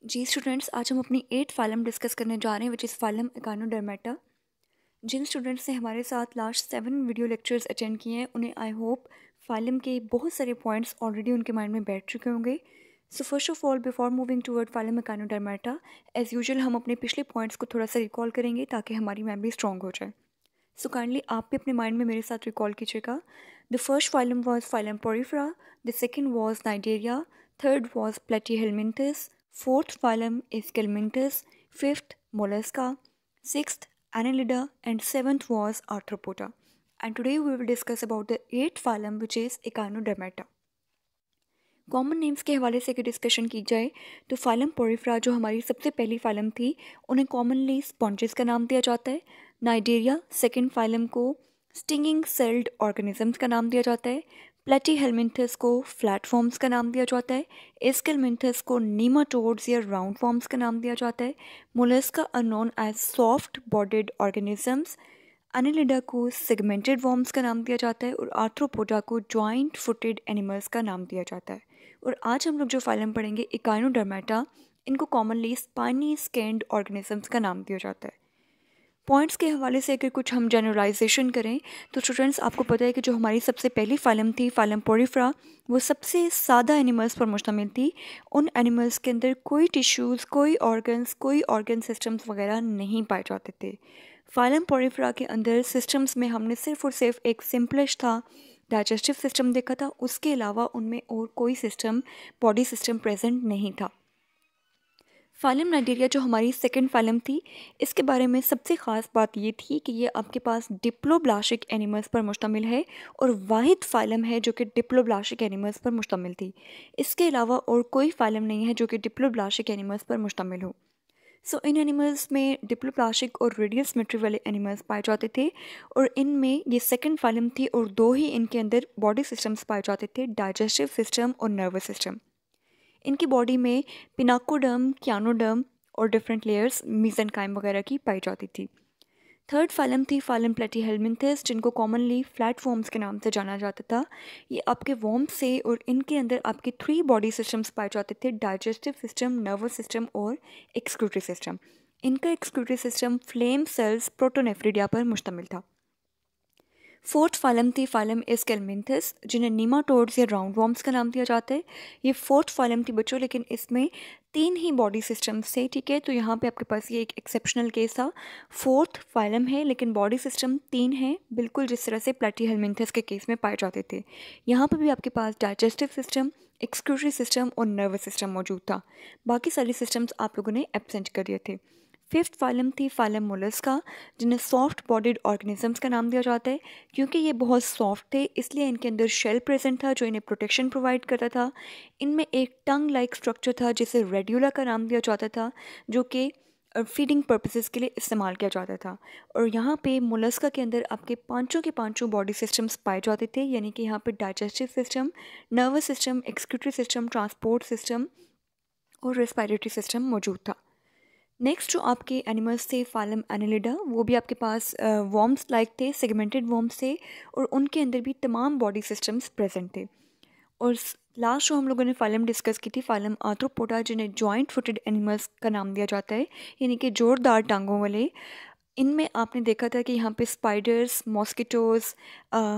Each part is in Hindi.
जी स्टूडेंट्स, आज हम अपनी 8th फाइलम डिस्कस करने जा रहे हैं विच इज़ फाइलम एकानोडर्मेटा। जिन स्टूडेंट्स ने हमारे साथ लास्ट 7 वीडियो लेक्चर्स अटेंड किए हैं उन्हें आई होप फाइलम के बहुत सारे पॉइंट्स ऑलरेडी उनके माइंड में बैठ चुके होंगे। So first of all, before moving toward phylum Echinodermata, as usual हम अपने पिछले पॉइंट्स को थोड़ा सा रिकॉल करेंगे ताकि हमारी मेमोरी स्ट्रॉन्ग हो जाए। सो काइंडली आप भी अपने माइंड में मेरे साथ रिकॉल कीजिएगा। The first phylum was phylum Porifera, the second was Cnidaria, third was Platyhelminthes, fourth phylum is Gelminthus, fifth Mollusca, sixth Annelida, and seventh was Arthropoda. And today we will discuss about the eighth phylum which is Echinodermata. Common names के हवाले से अगर डिस्कशन की जाए तो फाइलम पोरिफेरा जो हमारी सबसे पहली फाइलम थी उन्हें कॉमनली स्पॉन्जेस का नाम दिया जाता है। नाइजेरिया सेकेंड फाइलम को स्टिंगिंग सेल्ड ऑर्गेनिजम्स का नाम दिया जाता है। प्लेटीहेलमिंथस को फ्लैटफॉर्म्स का नाम दिया जाता है। एस्केलमिंथस को नीमाटोड्स या राउंड फॉर्म्स का नाम दिया जाता है। Mollusca are known as soft bodied organisms. Annelida को सेगमेंटेड वॉर्म्स का नाम दिया जाता है और आर्थ्रोपोडा को जॉइंट फुटेड एनिमल्स का नाम दिया जाता है। और आज हम लोग जो फाइलम पढ़ेंगे इकाइनोडर्मेटा, इनको कॉमनली स्पाइनी स्केंड ऑर्गेनिजम्स का नाम दिया जाता है। पॉइंट्स के हवाले से अगर कुछ हम जनरलाइजेशन करें तो स्टूडेंट्स आपको पता है कि जो हमारी सबसे पहली फाइलम थी फाइलम पोरिफेरा, वो सबसे सादा एनिमल्स पर मुश्तमिल थी। उन एनिमल्स के अंदर कोई टिश्यूज़, कोई ऑर्गन्स, कोई ऑर्गन सिस्टम्स वगैरह नहीं पाए जाते थे। फाइलम पोरिफेरा के अंदर सिस्टम्स में हमने सिर्फ और सिर्फ एक सिंपलेस्ट था डाइजेस्टिव सिस्टम देखा था, उसके अलावा उनमें और कोई सिस्टम, बॉडी सिस्टम प्रेजेंट नहीं था। फाइलम नाइजेरिया जो हमारी सेकेंड फाइलम थी, इसके बारे में सबसे ख़ास बात ये थी कि ये आपके पास डिप्लोब्लास्टिक एनिमल्स पर मुश्तमिल है और वाहिद फाइलम है जो कि डिप्लोब्लास्टिक एनिमल्स पर मुश्तमिल थी। इसके अलावा और कोई फाइलम नहीं है जो कि डिप्लोब्लास्टिक एनिमल्स पर मुश्तमिल हो। सो इन एनिमल्स में डिप्लोप्लास्टिक और रेडियल सिमेट्री वाले एनिमल्स पाए जाते थे और इनमें ये सेकंड फाइलम थी और दो ही इनके अंदर बॉडी सिस्टम्स पाए जाते थे, डाइजेस्टिव सिस्टम और नर्वस सिस्टम। इनकी बॉडी में पिनाकोडर्म, क्यानोडर्म और डिफरेंट लेयर्स मीजेनकाइम वगैरह की पाई जाती थी। थर्ड फाइलम थी फाइलम प्लेटीहेलमिंथस, जिनको कॉमनली फ्लैटफॉर्म्स के नाम से जाना जाता था। ये आपके वॉर्म्स से और इनके अंदर आपके 3 बॉडी सिस्टम्स पाए जाते थे, डाइजेस्टिव सिस्टम, नर्वस सिस्टम और एक्सक्रीटरी सिस्टम। इनका excretory system flame cells protonephridia पर मुश्तमिल था। फोर्थ फाइलम थी फाइलम एस्केलमिंथस, जिन्हें नीमाटोड्स या राउंड वॉर्म्स का नाम दिया जाता है। ये फोर्थ फाइलम थी बच्चों, लेकिन इसमें 3 ही बॉडी सिस्टम्स थे, ठीक है। तो यहाँ पे आपके पास ये एक एक्सेप्शनल केस था। फोर्थ फाइलम है लेकिन बॉडी सिस्टम 3 हैं, बिल्कुल जिस तरह से प्लेटीहेलमिंथस के केस में पाए जाते थे। यहाँ पर भी आपके पास डाइजेस्टिव सिस्टम, एक्सक्रीटरी सिस्टम और नर्वस सिस्टम मौजूद था। बाकी सारे सिस्टम्स आप लोगों ने एब्सेंट कर दिए थे। फिफ्थ फाइलम थी फाइलम मोलस्का, जिन्हें सॉफ्ट बॉडीड ऑर्गेनिजम्स का नाम दिया जाता है। क्योंकि ये बहुत सॉफ्ट थे इसलिए इनके अंदर शेल प्रेजेंट था जो इन्हें प्रोटेक्शन प्रोवाइड करता था। इनमें एक टंग लाइक स्ट्रक्चर था जिसे रेड्यूला का नाम दिया जाता था, जो कि फीडिंग पर्पसेस के लिए इस्तेमाल किया जाता था। और यहाँ पे मोलस्का के अंदर आपके पांचों के पांचों बॉडी सिस्टम्स पाए जाते थे, यानी कि यहाँ पे digestive system, nervous system, excretory system, transport system और रेस्पिरेटरी सिस्टम मौजूद था। नेक्स्ट जो आपके एनिमल्स थे फाइलम एनेलिडा, वो भी आपके पास वॉर्म्स लाइक थे, सेगमेंटेड वॉर्म्स थे और उनके अंदर भी तमाम बॉडी सिस्टम्स प्रेजेंट थे। और लास्ट जो हम लोगों ने फाइलम डिस्कस की थी फाइलम आर्थ्रोपोडा, जिन्हें जॉइंट फुटेड एनिमल्स का नाम दिया जाता है, यानी कि जोरदार टांगों वाले। इनमें आपने देखा था कि यहाँ पे स्पाइडर्स, मॉस्किटोज़,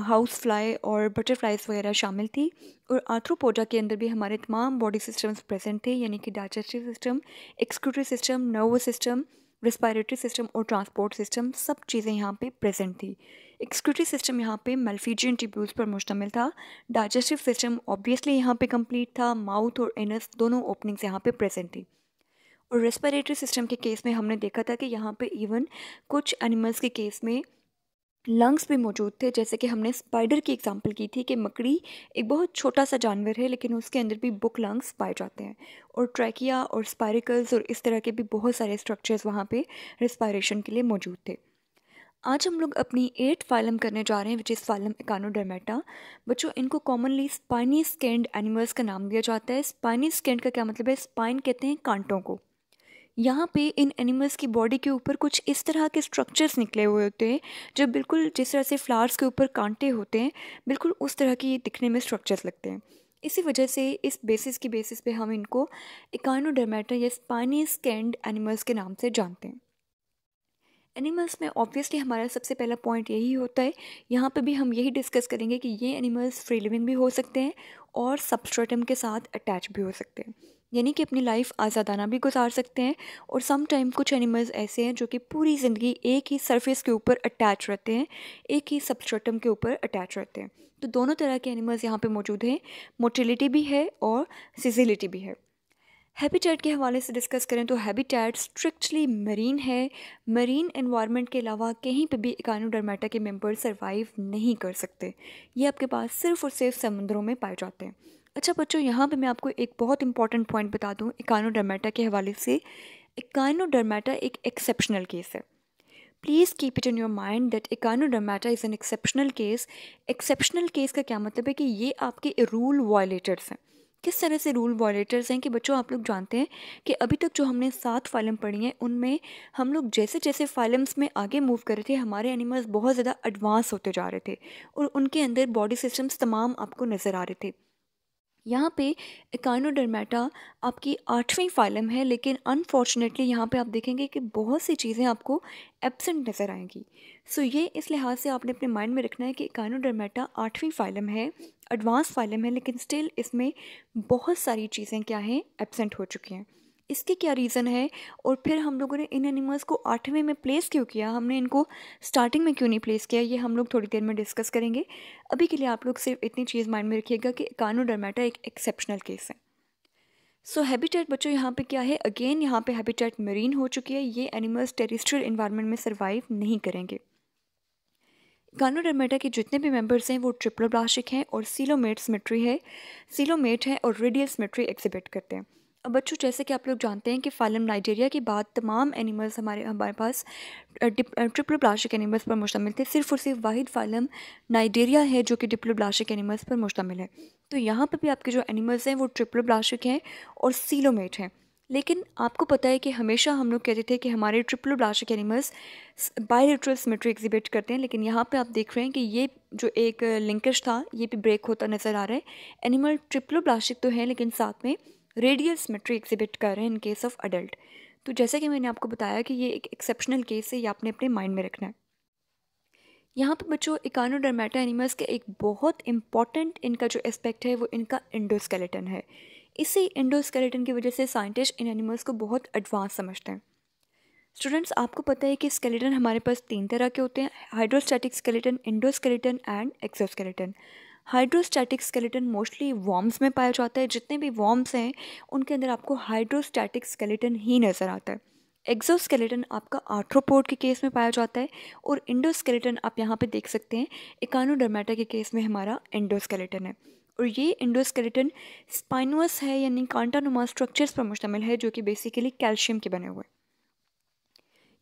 हाउस फ्लाई और बटरफ्लाइज वगैरह शामिल थी। और आर्थ्रोपोडा के अंदर भी हमारे तमाम बॉडी सिस्टम्स प्रेजेंट थे, यानी कि digestive system, excretory system, nervous system, respiratory system और ट्रांसपोर्ट सिस्टम, सब चीज़ें यहाँ पे प्रेजेंट थी। एक्सक्रीटरी सिस्टम यहाँ पे मेलफिजियन ट्यूब्यूल्स पर मुश्तमिल था। डाइजेस्टिव सिस्टम ऑब्वियसली यहाँ पे कंप्लीट था, माउथ और एनस दोनों ओपनिंग्स यहाँ पे प्रेजेंट थी। और रेस्पिरेटरी सिस्टम के केस में हमने देखा था कि यहाँ पे इवन कुछ एनिमल्स के केस में लंग्स भी मौजूद थे, जैसे कि हमने स्पाइडर की एग्जांपल की थी कि मकड़ी एक बहुत छोटा सा जानवर है लेकिन उसके अंदर भी बुक लंग्स पाए जाते हैं। और ट्रैकिया और स्पाइरिकल्स और इस तरह के भी बहुत सारे स्ट्रक्चर्स वहाँ पे रेस्पिरेशन के लिए मौजूद थे। आज हम लोग अपनी 8th फाइलम करने जा रहे हैं विच इज़ फाइलम एकानोडर्मेटा। बच्चों, इनको कॉमनली स्पाइनी स्केंड एनिमल्स का नाम दिया जाता है। स्पाइनी स्केंड का क्या मतलब है? स्पाइन कहते हैं कांटों को। यहाँ पे इन एनिमल्स की बॉडी के ऊपर कुछ इस तरह के स्ट्रक्चर्स निकले हुए होते हैं जो बिल्कुल जिस तरह से फ्लावर्स के ऊपर कांटे होते हैं, बिल्कुल उस तरह की दिखने में स्ट्रक्चर्स लगते हैं। इसी वजह से इस बेसिस पे हम इनको इकाइनोडर्मेटा या स्पाइनी स्कैन्ड एनिमल्स के नाम से जानते हैं। एनिमल्स में ऑब्वियसली हमारा सबसे पहला पॉइंट यही होता है, यहाँ पे भी हम यही डिस्कस करेंगे कि ये एनिमल्स फ्री लिविंग भी हो सकते हैं और सबस्ट्रेटम के साथ अटैच भी हो सकते हैं, यानी कि अपनी लाइफ आज़ादाना भी गुजार सकते हैं। और सम टाइम कुछ एनिमल्स ऐसे हैं जो कि पूरी ज़िंदगी एक ही सरफेस के ऊपर अटैच रहते हैं, एक ही सबस्ट्रेटम के ऊपर अटैच रहते हैं। तो दोनों तरह के एनिमल्स यहाँ पे मौजूद हैं, मोटिलिटी भी है और सिजिलिटी भी है। हैबिटेट के हवाले से डिस्कस करें तो हैबिटेट स्ट्रिक्टली मरीन है। मरीन एनवायरनमेंट के अलावा कहीं पे भी इकाइनोडर्मेटा के मेंबर सर्वाइव नहीं कर सकते, ये आपके पास सिर्फ और सिर्फ समुद्रों में पाए जाते हैं। अच्छा बच्चों, यहाँ पे मैं आपको एक बहुत इंपॉर्टेंट पॉइंट बता दूँ इकाइनोडर्मेटा के हवाले से। इकाइनोडर्मेटा एक एक्सेप्शनल केस है। Please keep it in your mind that Echinodermata is an exceptional case. Exceptional case का क्या मतलब है कि ये आपके रूल वायलेटर्स हैं। किस तरह से रूल वायलेटर्स हैं कि बच्चों, आप लोग जानते हैं कि अभी तक जो हमने 7 फाइलम पढ़ी हैं उनमें हम लोग जैसे जैसे फाइलम्स में आगे मूव कर रहे थे, हमारे एनिमल्स बहुत ज़्यादा एडवांस होते जा रहे थे और उनके अंदर बॉडी सिस्टम्स तमाम आपको नज़र आ रहे थे। यहाँ पे इकाइनोडर्मेटा आपकी 8वीं फाइलम है, लेकिन अनफॉर्चुनेटली यहाँ पे आप देखेंगे कि बहुत सी चीज़ें आपको एब्सेंट नज़र आएंगी। सो ये इस लिहाज से आपने अपने माइंड में रखना है कि इकाइनोडर्मेटा 8वीं फाइलम है, एडवांस फाइलम है, लेकिन स्टिल इसमें बहुत सारी चीज़ें क्या हैं, एब्सेंट हो चुकी हैं। इसके क्या रीज़न है और फिर हम लोगों ने इन एनिमल्स को 8वें में प्लेस क्यों किया, हमने इनको स्टार्टिंग में क्यों नहीं प्लेस किया, ये हम लोग थोड़ी देर में डिस्कस करेंगे। अभी के लिए आप लोग सिर्फ इतनी चीज़ माइंड में रखिएगा कि इकाइनोडर्मेटा एक एक्सेप्शनल केस है। सो हैबिटेट बच्चों यहाँ पे क्या है, अगेन यहाँ पे हैबिटेट मरीन हो चुकी है। ये एनिमल्स टेरेस्ट्रियल इन्वायरमेंट में सर्वाइव नहीं करेंगे। इकाइनोडर्मेटा के जितने भी मेंबर्स हैं वो ट्रिप्लोब्लास्टिक हैं और सीलोमेट है और रेडियल सिमेट्री एग्जिबिट करते हैं। अब बच्चों, जैसे कि आप लोग जानते हैं कि फाइलम नाइजेरिया के बाद तमाम एनिमल्स हमारे पास ट्रिप्लोब्लास्टिक एनिमल्स पर मुश्तमिल थे। सिर्फ और सिर्फ वाहिद फाइलम नाइजेरिया है जो कि डिप्लोब्लास्टिक एनिमल्स पर मुश्तमिल है। तो यहाँ पर भी आपके जो एनिमल्स हैं वो ट्रिप्लोब्लास्टिक हैं और सीलोमेट हैं। लेकिन आपको पता है कि हमेशा हम लोग कहते थे कि हमारे triploblastic animals bilateral symmetry exhibit करते हैं, लेकिन यहाँ पे आप देख रहे हैं कि ये जो एक लिंकेज था ये भी ब्रेक होता नज़र आ रहा है। एनिमल ट्रिप्लोब्लास्टिक तो है लेकिन साथ में रेडियल सिमेट्री एग्जिबिट कर रहे हैं इन केस ऑफ अडल्ट। तो जैसे कि मैंने आपको बताया कि ये एक एक्सेप्शनल केस है, ये आपने अपने माइंड में रखना है। यहाँ पे बच्चों, इकाइनोडर्मेटा एनिमल्स के एक बहुत इंपॉर्टेंट इनका जो एस्पेक्ट है वो इनका एंडोस्केलेटन है। इसी एंडोस्केलेटन की वजह से साइंटिस्ट इन एनिमल्स को बहुत एडवांस समझते हैं। स्टूडेंट्स, आपको पता है कि स्केलेटन हमारे पास 3 तरह के होते हैं, hydrostatic skeleton, endoskeleton and exoskeleton. Hydrostatic skeleton mostly worms में पाया जाता है। जितने भी वॉर्म्स हैं उनके अंदर आपको हाइड्रोस्टैटिक स्केलेटन ही नज़र आता है। एक्सोस्केलेटन आपका आर्थ्रोपोड के केस में पाया जाता है और एंडोस्केलेटन आप यहाँ पे देख सकते हैं इकाइनोडर्मेटा के केस में हमारा एंडोस्केलेटन है। और ये एंडोस्केलेटन स्पाइनोस है, यानी कांटानुमा स्ट्रक्चर्स पर मुश्तमिल है जो कि बेसिकली कैल्शियम के बने हुए हैं।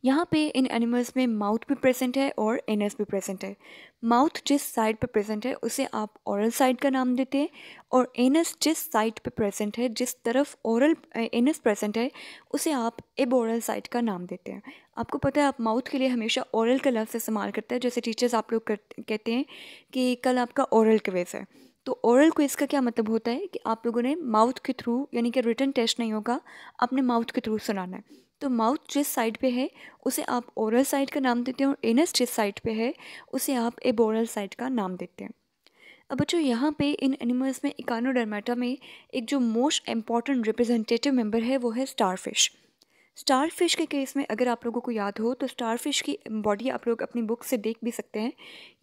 यहाँ पे इन एनिमल्स में माउथ भी प्रेजेंट है और एनस भी प्रेजेंट है। माउथ जिस साइड पे प्रेजेंट है उसे आप ओरल साइड का नाम देते हैं और एनस जिस साइड पे प्रेजेंट है, जिस तरफ ओरल एनस प्रेजेंट है, उसे आप एबोरल साइड का नाम देते हैं। आपको पता है आप माउथ के लिए हमेशा ओरल का लफ्ज़ इस्तेमाल करते हैं। जैसे टीचर्स आप लोग कहते हैं कि कल आपका ओरल क्विज़ है, तो ओरल क्विज़ का क्या मतलब होता है कि आप लोगों ने माउथ के थ्रू, यानी कि रिटन टेस्ट नहीं होगा, आपने माउथ के थ्रू सुनाना है। तो माउथ जिस साइड पे है उसे आप ओरल साइड का नाम देते हैं और एनस जिस साइड पे है उसे आप एबोरल साइड का नाम देते हैं। अब बच्चों, यहाँ पे इन एनिमल्स में इकाइनोडर्मेटा में एक जो मोस्ट इम्पॉर्टेंट रिप्रेजेंटेटिव मेंबर है वो है स्टारफिश। स्टारफिश के केस में अगर आप लोगों को याद हो तो स्टारफिश की बॉडी आप लोग अपनी बुक से देख भी सकते हैं।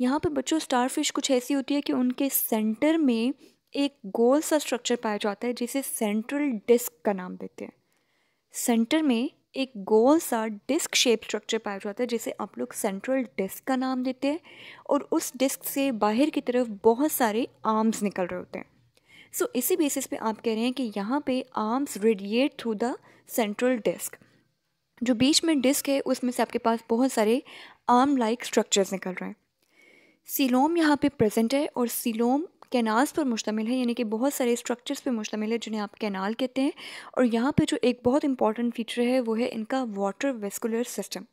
यहाँ पे बच्चों, स्टारफिश कुछ ऐसी होती है कि उनके सेंटर में एक गोल सा स्ट्रक्चर पाया जाता है जिसे सेंट्रल डिस्क का नाम देते हैं। सेंटर में एक गोल सा डिस्क शेप स्ट्रक्चर पाया जाता है जिसे आप लोग सेंट्रल डिस्क का नाम देते हैं और उस डिस्क से बाहर की तरफ बहुत सारे आर्म्स निकल रहे होते हैं। सो इसी बेसिस पे आप कह रहे हैं कि यहाँ पे arms radiate through the central disc. जो बीच में डिस्क है उसमें से आपके पास बहुत सारे आर्म लाइक स्ट्रक्चर्स निकल रहे हैं। सीलोम यहाँ पे प्रेजेंट है और सीलोम कैनाल्स पर मुश्तमिल है, यानी कि बहुत सारे स्ट्रक्चर्स पे मुश्तमिल है जिन्हें आप कैनाल कहते हैं। और यहाँ पे जो एक बहुत इंपॉर्टेंट फीचर है वो है इनका वाटर वेस्कुलर सिस्टम।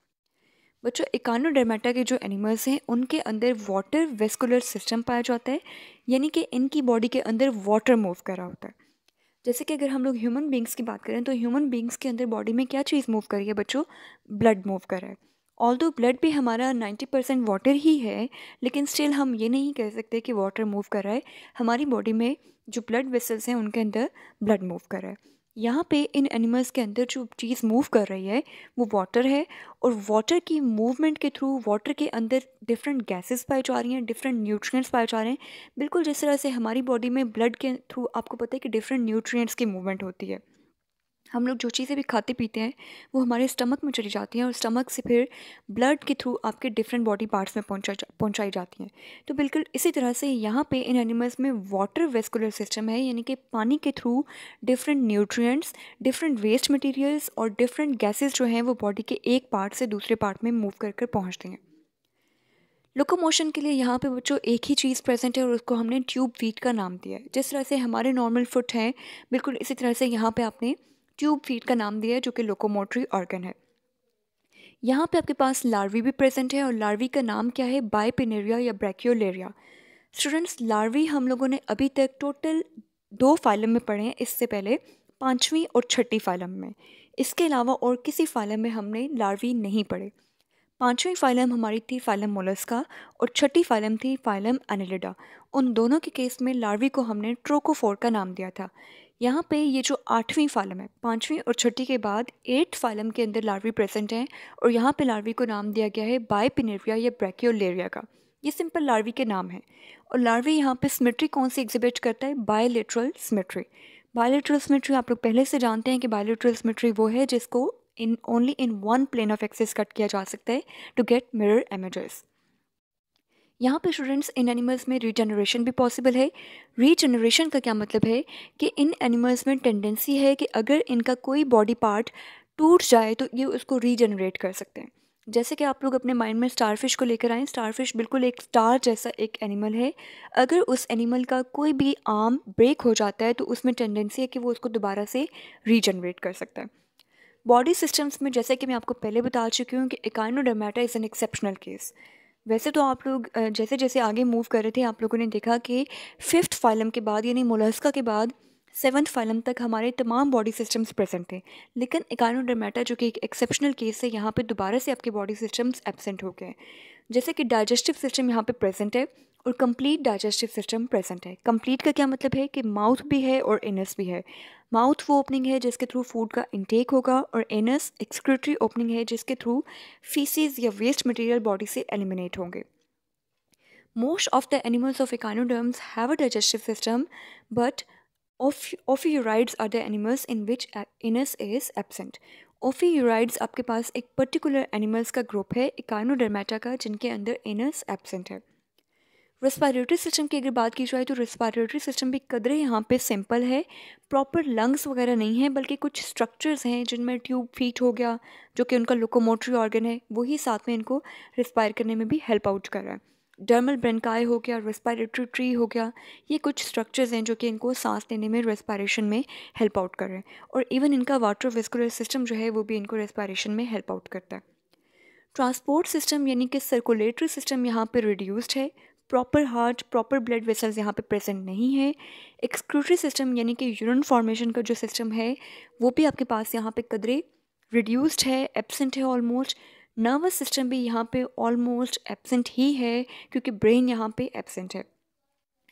बच्चों इकानोडर्मेटा के जो एनिमल्स हैं उनके अंदर वाटर वेस्कुलर सिस्टम पाया जाता है, यानी कि इनकी बॉडी के अंदर वाटर मूव कर रहा होता है। जैसे कि अगर हम लोग ह्यूमन बींग्स की बात करें तो ह्यूमन बींग्स के अंदर बॉडी में क्या चीज़ मूव कर रही है बच्चों? ब्लड मूव कर रहा है। ऑल्दो ब्लड भी हमारा 90% वाटर ही है, लेकिन स्टिल हम ये नहीं कह सकते कि वाटर मूव कर रहा है। हमारी बॉडी में जो ब्लड वेसल्स हैं उनके अंदर ब्लड मूव कर रहा है। यहाँ पे इन एनिमल्स के अंदर जो चीज़ मूव कर रही है वो वाटर है, और वाटर की मूवमेंट के थ्रू वाटर के अंदर डिफरेंट गैसेस पाई जा रही हैं, डिफरेंट न्यूट्रिएंट्स पाए जा रहे हैं। बिल्कुल जिस तरह से हमारी बॉडी में ब्लड के थ्रू आपको पता है कि डिफरेंट न्यूट्रिएंट्स की मूवमेंट होती है। हम लोग जो चीज़ें भी खाते पीते हैं वो हमारे स्टमक में चली जाती हैं, और स्टमक से फिर ब्लड के थ्रू आपके डिफरेंट बॉडी पार्ट्स में पहुंचाई जाती हैं। तो बिल्कुल इसी तरह से यहाँ पे इन एनिमल्स में वाटर वेस्कुलर सिस्टम है, यानी कि पानी के through different nutrients, different waste materials और डिफरेंट गैसेस जो हैं वो बॉडी के एक पार्ट से दूसरे पार्ट में मूव कर कर पहुँचते हैं। लोकोमोशन के लिए यहाँ पे बच्चों एक ही चीज़ प्रेजेंट है और उसको हमने ट्यूब फीट का नाम दिया है। जिस तरह से हमारे नॉर्मल फुट हैं, बिल्कुल इसी तरह से यहाँ पे आपने ट्यूब फीट का नाम दिया है, जो कि लोकोमोटरी ऑर्गन है। यहाँ पे आपके पास लार्वी भी प्रेजेंट है, और लार्वी का नाम क्या है? बाइपिनेरिया या ब्रैकियोलेरिया। स्टूडेंट्स, लार्वी हम लोगों ने अभी तक टोटल 2 फाइलम में पढ़े हैं, इससे पहले 5वीं और 6ठी फाइलम में। इसके अलावा और किसी फाइलम में हमने लार्वी नहीं पढ़े। 5वीं फाइलम हमारी थी फाइलम मोलस्का, और 6ठी फाइलम थी फाइलम एनिलिडा। उन दोनों के केस में लार्वी को हमने ट्रोकोफोर का नाम दिया था। यहाँ पे ये जो 8वीं फाइलम है, 5वीं और 6ठी के बाद 8th फाइलम के अंदर लार्वी प्रेजेंट हैं, और यहाँ पे लार्वी को नाम दिया गया है बाइपिनेरिया या ब्रैकियोलेरिया का। ये सिंपल लार्वी के नाम है। और लार्वी यहाँ पे सिमेट्री कौन सी एग्जिबिट करता है? Bilateral symmetry. बायलेटरल सिमेट्री आप लोग पहले से जानते हैं कि बायलेटरल सिमेट्री वो है जिसको only in one plane of axis cut किया जा सकता है to get mirror images। यहाँ पे स्टूडेंट्स इन एनिमल्स में रीजनरेशन भी पॉसिबल है। रीजनरेशन का क्या मतलब है कि इन एनिमल्स में टेंडेंसी है कि अगर इनका कोई बॉडी पार्ट टूट जाए तो ये उसको रीजनरेट कर सकते हैं। जैसे कि आप लोग अपने माइंड में स्टारफिश को लेकर आएँ। स्टारफिश बिल्कुल एक स्टार जैसा एक एनिमल है। अगर उस एनिमल का कोई भी आर्म ब्रेक हो जाता है तो उसमें टेंडेंसी है कि वो उसको दोबारा से रीजनरेट कर सकता है। बॉडी सिस्टम्स में जैसे कि मैं आपको पहले बता चुकी हूँ कि Echinodermata is an exceptional case. वैसे तो आप लोग जैसे जैसे आगे मूव कर रहे थे आप लोगों ने देखा कि 5th फाइलम के बाद यानी मोलस्का के बाद 7th फाइलम तक हमारे तमाम बॉडी सिस्टम्स प्रेजेंट थे, लेकिन इकाइनोडर्मेटा जो कि एक एक्सेप्शनल केस है, यहाँ पे दोबारा से आपके बॉडी सिस्टम्स एब्सेंट हो गए। जैसे कि डाइजेस्टिव सिस्टम यहाँ पे प्रेजेंट है और कंप्लीट डाइजेस्टिव सिस्टम प्रेजेंट है। कंप्लीट का क्या मतलब है कि माउथ भी है और एनस भी है। माउथ वो ओपनिंग है जिसके थ्रू फूड का इंटेक होगा, और एनस एक्सक्रीटरी ओपनिंग है जिसके थ्रू फीसिस या वेस्ट मटेरियल बॉडी से एलिमिनेट होंगे। Most of the animals of echinoderms have a digestive system, but ophiurides are the animals in which anus is absent. ophiurides आपके पास एक पर्टिकुलर एनिमल्स का ग्रुप है इकाइनोडर्मेटा का जिनके अंदर एनस एब्सेंट है। रेस्पिरेटरी सिस्टम की अगर बात की जाए तो रेस्पिरेटरी सिस्टम भी कदरे यहाँ पे सिंपल है। प्रॉपर लंग्स वगैरह नहीं है, बल्कि कुछ स्ट्रक्चर्स हैं जिनमें ट्यूब फीट हो गया जो कि उनका लोकोमोटरी ऑर्गन है, वही साथ में इनको रिस्पायर करने में भी हेल्प आउट कर रहा है। डर्मल ब्रेनकाई हो गया, रेस्पिरेटरी ट्री हो गया, ये कुछ स्ट्रक्चर्स हैं जो कि इनको सांस लेने में, रेस्पिरेशन में हेल्प आउट कर रहे हैं। और इवन इनका वाटर वेस्कुलर सिस्टम जो है वो भी इनको रेस्पिरेशन में हेल्प आउट करता है। ट्रांसपोर्ट सिस्टम यानी कि सर्कुलेटरी सिस्टम यहाँ पे रिड्यूस्ड है। Proper heart, proper blood vessels यहाँ पे प्रेजेंट नहीं है। एक्सक्रीटरी सिस्टम यानी कि यूरिन फॉर्मेशन का जो सिस्टम है वो भी आपके पास यहाँ पे कदरे रिड्यूस्ड है, एब्सेंट है ऑलमोस्ट। नर्वस सिस्टम भी यहाँ पे ऑलमोस्ट एब्सेंट ही है क्योंकि ब्रेन यहाँ पे एब्सेंट है।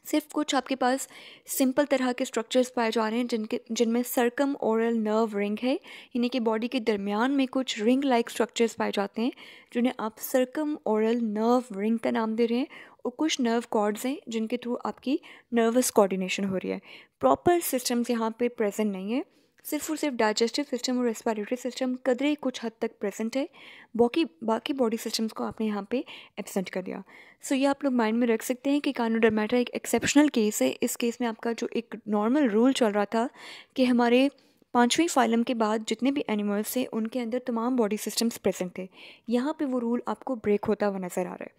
सिर्फ कुछ आपके पास सिंपल तरह के स्ट्रक्चर्स पाए जा रहे हैं जिनमें सर्कम ओरल नर्व रिंग है, यानी कि बॉडी के दरमियान में कुछ रिंग लाइक स्ट्रक्चर्स पाए जाते हैं जिन्हें आप सर्कम ओरल नर्व रिंग का नाम दे रहे हैं। और कुछ नर्व कॉर्ड्स हैं जिनके थ्रू आपकी नर्वस कोऑर्डिनेशन हो रही है। प्रॉपर सिस्टम्स यहाँ पे प्रेजेंट नहीं है। सिर्फ और सिर्फ डाइजेस्टिव सिस्टम और रेस्पिरेटरी सिस्टम कदरे कुछ हद तक प्रेजेंट है, बाकी बॉडी सिस्टम्स को आपने यहाँ पे एब्सेंट कर दिया। सो ये आप लोग माइंड में रख सकते हैं कि इकाइनोडर्मेटा एक एक्सेप्शनल केस है। इस केस में आपका जो एक नॉर्मल रूल चल रहा था कि हमारे 5वीं फाइलम के बाद जितने भी एनिमल्स थे उनके अंदर तमाम बॉडी सिस्टम्स प्रेजेंट थे, यहाँ पे वो रूल आपको ब्रेक होता हुआ नज़र आ रहा है।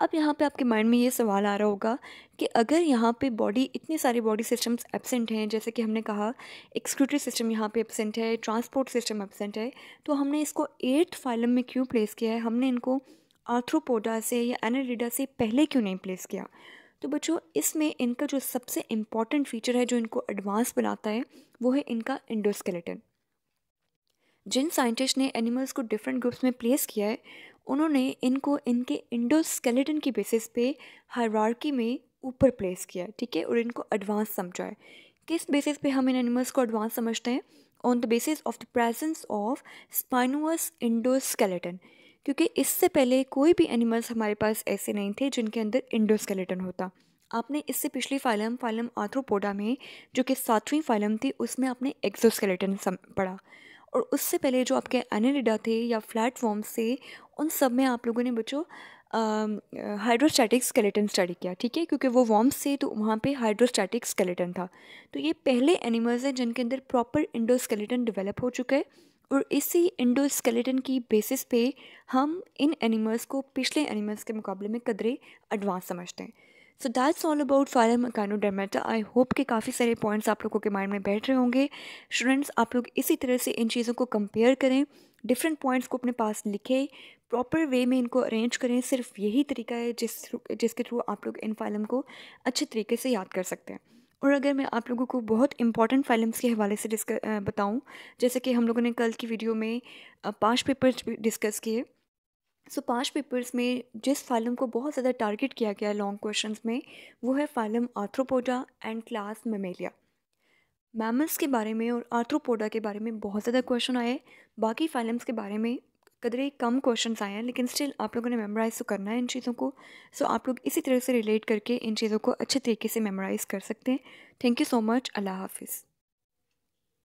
अब यहाँ पे आपके माइंड में ये सवाल आ रहा होगा कि अगर यहाँ पे बॉडी इतने सारे बॉडी सिस्टम्स एब्सेंट हैं, जैसे कि हमने कहा एक्सक्रीटरी सिस्टम यहाँ पे एब्सेंट है, ट्रांसपोर्ट सिस्टम एब्सेंट है, तो हमने इसको 8th फाइलम में क्यों प्लेस किया है? हमने इनको आर्थ्रोपोडा से या एनालिडा से पहले क्यों नहीं प्लेस किया? तो बच्चों, इसमें इनका जो सबसे इम्पॉर्टेंट फीचर है जो इनको एडवांस बनाता है वो है इनका एंडोस्केलेटन। जिन साइंटिस्ट ने एनिमल्स को डिफरेंट ग्रुप्स में प्लेस किया है, उन्होंने इनको इनके इंडोस्केलेटन की बेसिस पे हायरार्की में ऊपर प्लेस किया है, ठीक है, और इनको एडवांस समझा है। किस बेसिस पे हम इन एनिमल्स को एडवांस समझते हैं? On the basis of the presence of spinous endoskeleton, क्योंकि इससे पहले कोई भी एनिमल्स हमारे पास ऐसे नहीं थे जिनके अंदर इंडोस्केलेटन होता। आपने इससे पिछली फाइलम आर्थ्रोपोडा में, जो कि 7वीं फाइलम थी, उसमें आपने एक्सोस्केलेटन पढ़ा, और उससे पहले जो आपके एनालिडा थे या फ्लैट वॉर्म्स थे, उन सब में आप लोगों ने बच्चों हाइड्रोस्टैटिक स्केलेटन स्टडी किया, ठीक है, क्योंकि वो वॉर्म्स थे तो वहाँ पे हाइड्रोस्टैटिक स्केलेटन था। तो ये पहले एनिमल्स हैं जिनके अंदर प्रॉपर इंडोस्केलेटन डेवलप हो चुका है, और इसी इंडोस्केलेटन की बेसिस पे हम इन एनिमल्स को पिछले एनिमल्स के मुकाबले में कदरे एडवांस समझते हैं। So that's all about phylum echinodermata. I hope कि काफ़ी सारे पॉइंट्स आप लोगों के माइंड में बैठ रहे होंगे। स्टूडेंट्स, आप लोग इसी तरह से इन चीज़ों को कंपेयर करें, डिफरेंट पॉइंट्स को अपने पास लिखें, प्रॉपर वे में इनको अरेंज करें। सिर्फ यही तरीका है जिसके थ्रू आप लोग इन फाइलम को अच्छे तरीके से याद कर सकते हैं। और अगर मैं आप लोगों को बहुत इंपॉर्टेंट फाइलम्स के हवाले से बताऊं, जैसे कि हम लोगों ने कल की वीडियो में 5 पेपर्स डिस्कस किए। सो 5 पेपर्स में जिस फाइलम को बहुत ज़्यादा टारगेट किया गया लॉन्ग क्वेश्चंस में, वो है phylum arthropoda and class Mammalia. Mammals के बारे में और आर्थ्रोपोडा के बारे में बहुत ज़्यादा क्वेश्चन आए। बाकी फाइलम्स के बारे में कदरे कम क्वेश्चंस आए हैं, लेकिन स्टिल आप लोगों ने मेमोराइज़ तो करना है इन चीज़ों को। सो आप लोग इसी तरह से रिलेट करके इन चीज़ों को अच्छे तरीके से मेमोराइज़ कर सकते हैं। Thank you so much. अल्लाह हाफिज़।